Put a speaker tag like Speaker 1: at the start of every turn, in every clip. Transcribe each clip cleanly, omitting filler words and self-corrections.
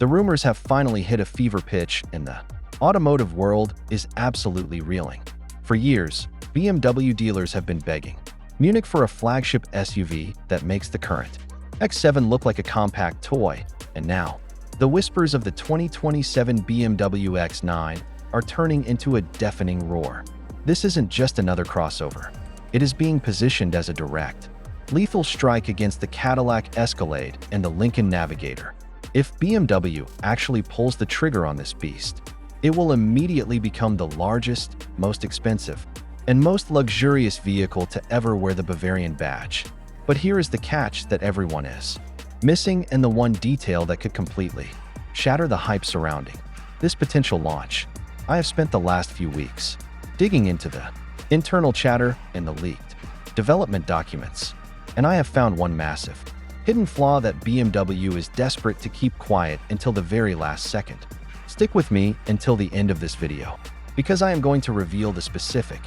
Speaker 1: The rumors have finally hit a fever pitch, and the automotive world is absolutely reeling. For years, BMW dealers have been begging Munich for a flagship SUV that makes the current X7 look like a compact toy, and now, the whispers of the 2027 BMW X9 are turning into a deafening roar. This isn't just another crossover. It is being positioned as a direct, lethal strike against the Cadillac Escalade and the Lincoln Navigator. If BMW actually pulls the trigger on this beast, it will immediately become the largest, most expensive, and most luxurious vehicle to ever wear the Bavarian badge. But here is the catch that everyone is missing, and the one detail that could completely shatter the hype surrounding this potential launch. I have spent the last few weeks digging into the internal chatter and the leaked development documents, and I have found one massive, hidden flaw that BMW is desperate to keep quiet until the very last second. Stick with me until the end of this video, because I am going to reveal the specific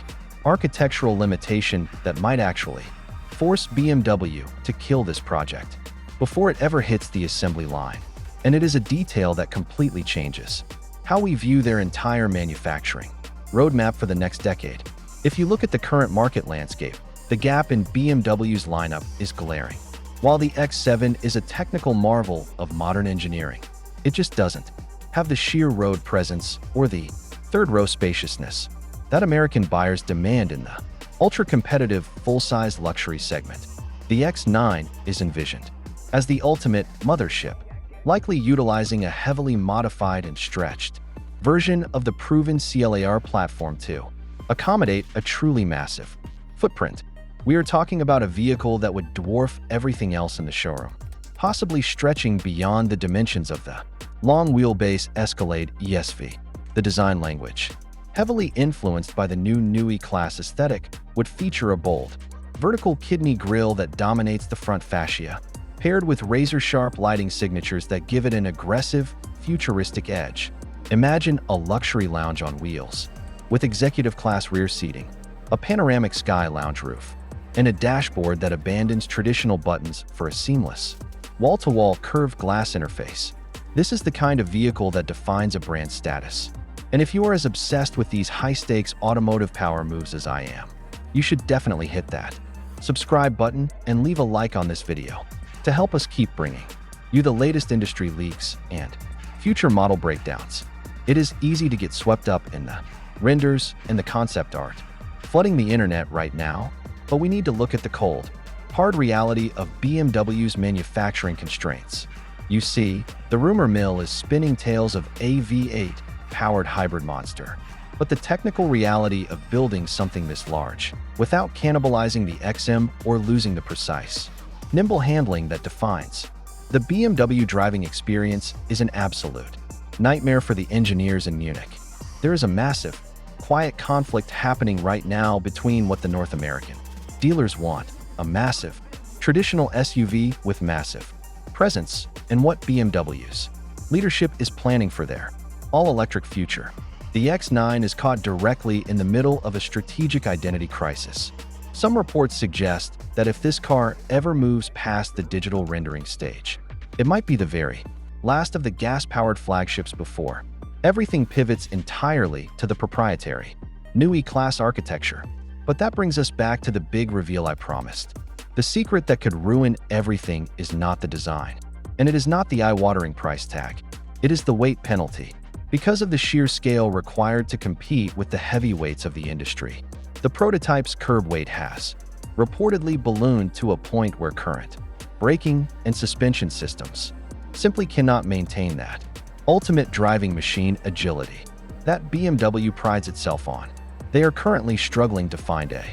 Speaker 1: architectural limitation that might actually force BMW to kill this project before it ever hits the assembly line. And it is a detail that completely changes how we view their entire manufacturing roadmap for the next decade. If you look at the current market landscape, the gap in BMW's lineup is glaring. While the X7 is a technical marvel of modern engineering, it just doesn't have the sheer road presence or the third-row spaciousness that American buyers demand in the ultra-competitive full-size luxury segment. The X9 is envisioned as the ultimate mothership, likely utilizing a heavily modified and stretched version of the proven CLAR platform to accommodate a truly massive footprint. We are talking about a vehicle that would dwarf everything else in the showroom, possibly stretching beyond the dimensions of the long-wheelbase Escalade ESV. The design language, heavily influenced by the new Neue Klasse aesthetic, would feature a bold, vertical kidney grille that dominates the front fascia, paired with razor-sharp lighting signatures that give it an aggressive, futuristic edge. Imagine a luxury lounge on wheels, with executive-class rear seating, a panoramic sky lounge roof, and a dashboard that abandons traditional buttons for a seamless, wall-to-wall curved glass interface. This is the kind of vehicle that defines a brand's status. And if you are as obsessed with these high-stakes automotive power moves as I am, you should definitely hit that subscribe button and leave a like on this video to help us keep bringing you the latest industry leaks and future model breakdowns. It is easy to get swept up in the renders and the concept art flooding the internet right now, but we need to look at the cold, hard reality of BMW's manufacturing constraints. You see, the rumor mill is spinning tales of a V8 powered hybrid monster, but the technical reality of building something this large without cannibalizing the XM or losing the precise, nimble handling that defines the BMW driving experience is an absolute nightmare for the engineers in Munich. There is a massive, quiet conflict happening right now between what the North American dealers want, a massive, traditional SUV with massive presence, and what BMW's leadership is planning for their all-electric future. The X9 is caught directly in the middle of a strategic identity crisis. Some reports suggest that if this car ever moves past the digital rendering stage, it might be the very last of the gas-powered flagships before everything pivots entirely to the proprietary Neue Klasse architecture. But that brings us back to the big reveal I promised. The secret that could ruin everything is not the design, and it is not the eye-watering price tag. It is the weight penalty. Because of the sheer scale required to compete with the heavyweights of the industry, the prototype's curb weight has reportedly ballooned to a point where current braking and suspension systems simply cannot maintain that ultimate driving machine agility that BMW prides itself on. They are currently struggling to find a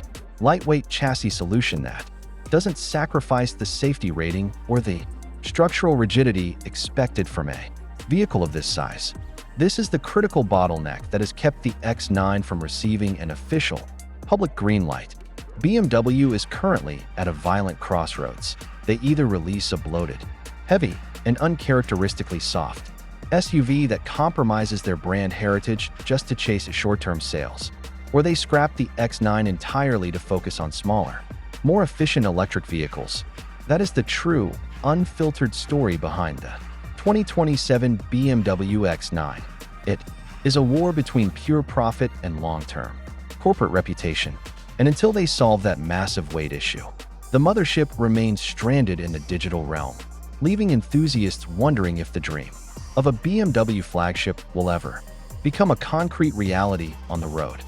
Speaker 1: lightweight chassis solution that doesn't sacrifice the safety rating or the structural rigidity expected from a vehicle of this size. This is the critical bottleneck that has kept the X9 from receiving an official public green light. BMW is currently at a violent crossroads. They either release a bloated, heavy, and uncharacteristically soft SUV that compromises their brand heritage just to chase short-term sales, or they scrap the X9 entirely to focus on smaller, more efficient electric vehicles. That is the true, unfiltered story behind the 2027 BMW X9. It is a war between pure profit and long-term corporate reputation, and until they solve that massive weight issue, the mothership remains stranded in the digital realm, leaving enthusiasts wondering if the dream of a BMW flagship will ever become a concrete reality on the road.